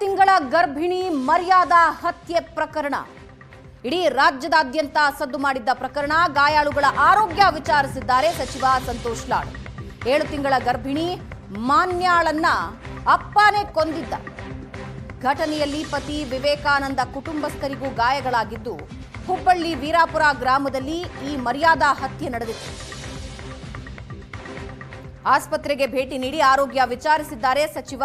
ತಿಂಗಳ ಗರ್ಭಿಣಿ ಮರ್ಯಾದಾ ಹತ್ಯೆ ಪ್ರಕರಣ ಇಡೀ ರಾಜ್ಯದಾದ್ಯಂತ ಸದ್ದು ಮಾಡಿದ್ದ ಪ್ರಕರಣ. ಗಾಯಾಳುಗಳ ಆರೋಗ್ಯ ವಿಚಾರಿಸಿದ್ದಾರೆ ಸಚಿವ ಸಂತೋಷ್ ಲಾಡ್. 7 ತಿಂಗಳ ಗರ್ಭಿಣಿ ಮಾನ್ಯಾಳನ್ನ ಅಪ್ಪನೇ ಕೊಂದಿದ್ದ. ಘಟನೆಯಲ್ಲಿ ಪತಿ ವಿವೇಕಾನಂದ ಕುಟುಂಬಸ್ಥರಿಗೂ ಗಾಯಗಳಾಗಿದ್ದು, ಹುಬ್ಬಳ್ಳಿ ವೀರಾಪುರ ಗ್ರಾಮದಲ್ಲಿ ಈ ಮರ್ಯಾದಾ ಹತ್ಯೆ ನಡೆದಿತ್ತು. ಆಸ್ಪತ್ರೆಗೆ ಭೇಟಿ ನೀಡಿ ಆರೋಗ್ಯ ವಿಚಾರಿಸಿದ್ದಾರೆ ಸಚಿವ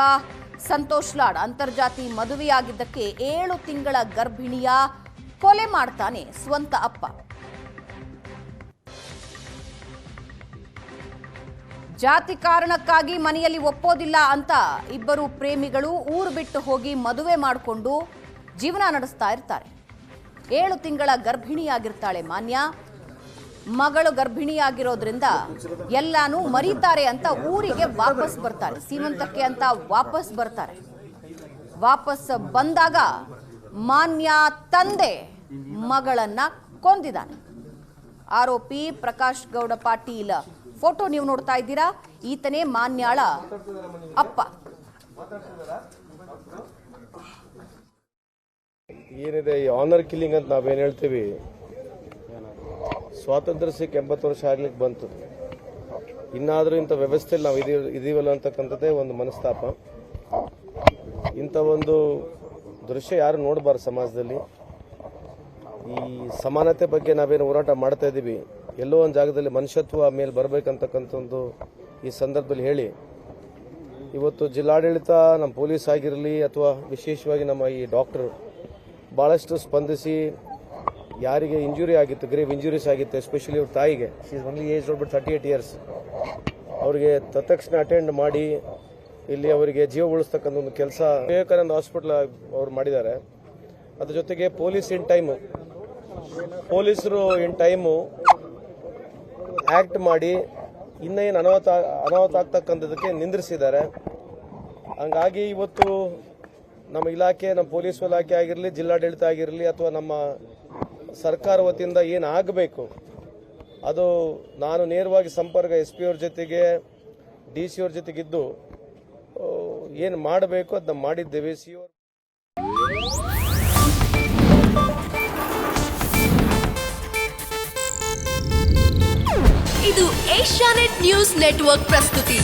ಸಂತೋಷ್ ಲಾಡ್. ಅಂತರ್ಜಾತಿ ಮದುವೆಯಾಗಿದ್ದಕ್ಕೆ 7 ತಿಂಗಳ ಗರ್ಭಿಣಿಯ ಕೊಲೆ ಮಾಡ್ತಾನೆ ಸ್ವಂತ ಅಪ್ಪ. ಜಾತಿ ಕಾರಣಕ್ಕಾಗಿ ಮನೆಯಲ್ಲಿ ಒಪ್ಪೋದಿಲ್ಲ ಅಂತ ಇಬ್ಬರು ಪ್ರೇಮಿಗಳು ಊರು ಬಿಟ್ಟು ಹೋಗಿ ಮದುವೆ ಮಾಡಿಕೊಂಡು ಜೀವನ ನಡೆಸ್ತಾ ಇರ್ತಾರೆ. 7 ತಿಂಗಳ ಗರ್ಭಿಣಿಯಾಗಿರ್ತಾಳೆ ಮಾನ್ಯ. ಮಗಳು ಗರ್ಭಿಣಿಯಾಗಿರೋದ್ರಿಂದ ಎಲ್ಲಾನು ಮರೀತಾರೆ ಅಂತ ಊರಿಗೆ ವಾಪಸ್ ಬರ್ತಾರೆ. ಸೀಮಂತಕ್ಕೆ ಅಂತ ವಾಪಸ್ ಬರ್ತಾರೆ. ವಾಪಸ್ ಬಂದಾಗ ಮಾನ್ಯ ತಂದೆ ಮಗಳನ್ನ ಕೊಂದಿದ್ದಾನೆ. ಆರೋಪಿ ಪ್ರಕಾಶ್ ಗೌಡ ಪಾಟೀಲ್ ಫೋಟೋ ನೀವು ನೋಡ್ತಾ ಇದ್ದೀರಾ. ಈತನೇ ಮಾನ್ಯಾಳ ಅಪ್ಪ. ಏನಿದೆ ಈ ಆನರ್ ಕಿಲ್ಲಿಂಗ್ ಅಂತ ನಾವೇನು ಹೇಳ್ತೀವಿ, ಸ್ವಾತಂತ್ರ್ಯ ಸಿಕ್ಕ 80 ವರ್ಷ ಆಗ್ಲಿಕ್ಕೆ ಬಂತು. ಇನ್ನಾದರೂ ಇಂಥ ವ್ಯವಸ್ಥೆಯಲ್ಲಿ ನಾವು ಇದೀವಲ್ಲ ಅಂತಕ್ಕಂಥದ್ದೇ ಒಂದು ಮನಸ್ತಾಪ. ಇಂಥ ಒಂದು ದೃಶ್ಯ ಯಾರು ನೋಡಬಾರ್ದು ಸಮಾಜದಲ್ಲಿ. ಈ ಸಮಾನತೆ ಬಗ್ಗೆ ನಾವೇನು ಹೋರಾಟ ಮಾಡ್ತಾ ಇದ್ದೀವಿ, ಎಲ್ಲೋ ಒಂದು ಜಾಗದಲ್ಲಿ ಮನುಷ್ಯತ್ವ ಮೇಲೆ ಬರಬೇಕಂತಕ್ಕಂಥ ಒಂದು ಈ ಸಂದರ್ಭದಲ್ಲಿ ಹೇಳಿ, ಇವತ್ತು ಜಿಲ್ಲಾಡಳಿತ, ನಮ್ಮ ಪೊಲೀಸ್ ಆಗಿರಲಿ ಅಥವಾ ವಿಶೇಷವಾಗಿ ನಮ್ಮ ಈ ಡಾಕ್ಟರ್ ಭಾಳಷ್ಟು ಸ್ಪಂದಿಸಿ ಯಾರಿಗೆ ಇಂಜುರಿ ಆಗಿತ್ತು, ಗ್ರೇವ್ ಇಂಜುರೀಸ್ ಆಗಿತ್ತು, ಎಸ್ಪೆಷಲಿ ಅವ್ರ ತಾಯಿಗೆ, she is only age about 38 years, ಅವರಿಗೆ ತತ್ಕ್ಷಣ ಅಟೆಂಡ್ ಮಾಡಿ ಇಲ್ಲಿ ಅವರಿಗೆ ಜೀವ ಉಳಿಸ್ತಕ್ಕಂಥ ಒಂದು ಕೆಲಸ ವಿವೇಕಾನಂದ ಹಾಸ್ಪಿಟಲ್ ಅವ್ರು ಮಾಡಿದ್ದಾರೆ. ಅದ್ರ ಜೊತೆಗೆ ಪೊಲೀಸರು ಇನ್ ಟೈಮು ಆಕ್ಟ್ ಮಾಡಿ ಇನ್ನೇನು ಅನಾಹುತ ಆಗ್ತಕ್ಕಂಥದಕ್ಕೆ ನಿಂದ್ರಿಸಿದ್ದಾರೆ. ಹಂಗಾಗಿ ಇವತ್ತು ನಮ್ಮ ಇಲಾಖೆ, ನಮ್ಮ ಪೊಲೀಸ್ ಇಲಾಖೆ ಆಗಿರಲಿ, ಜಿಲ್ಲಾಡಳಿತ ಆಗಿರಲಿ ಅಥವಾ ನಮ್ಮ ಸರ್ಕಾರ ವತಿಯಿಂದ ಏನು ಆಗಬೇಕು ಅದು ನಾನು ನೇರವಾಗಿ ಸಂಪರ್ಕ SP ಅವ್ರ ಜೊತೆಗೆ, DC ಅವ್ರ ಜೊತೆಗಿದ್ದು ಏನು ಮಾಡಬೇಕು ಅದನ್ನ ಮಾಡಿದ್ದೇವೆ. ಇದು ಏಷ್ಯಾನೆಟ್ ನ್ಯೂಸ್ ನೆಟ್ವರ್ಕ್ ಪ್ರಸ್ತುತಿ.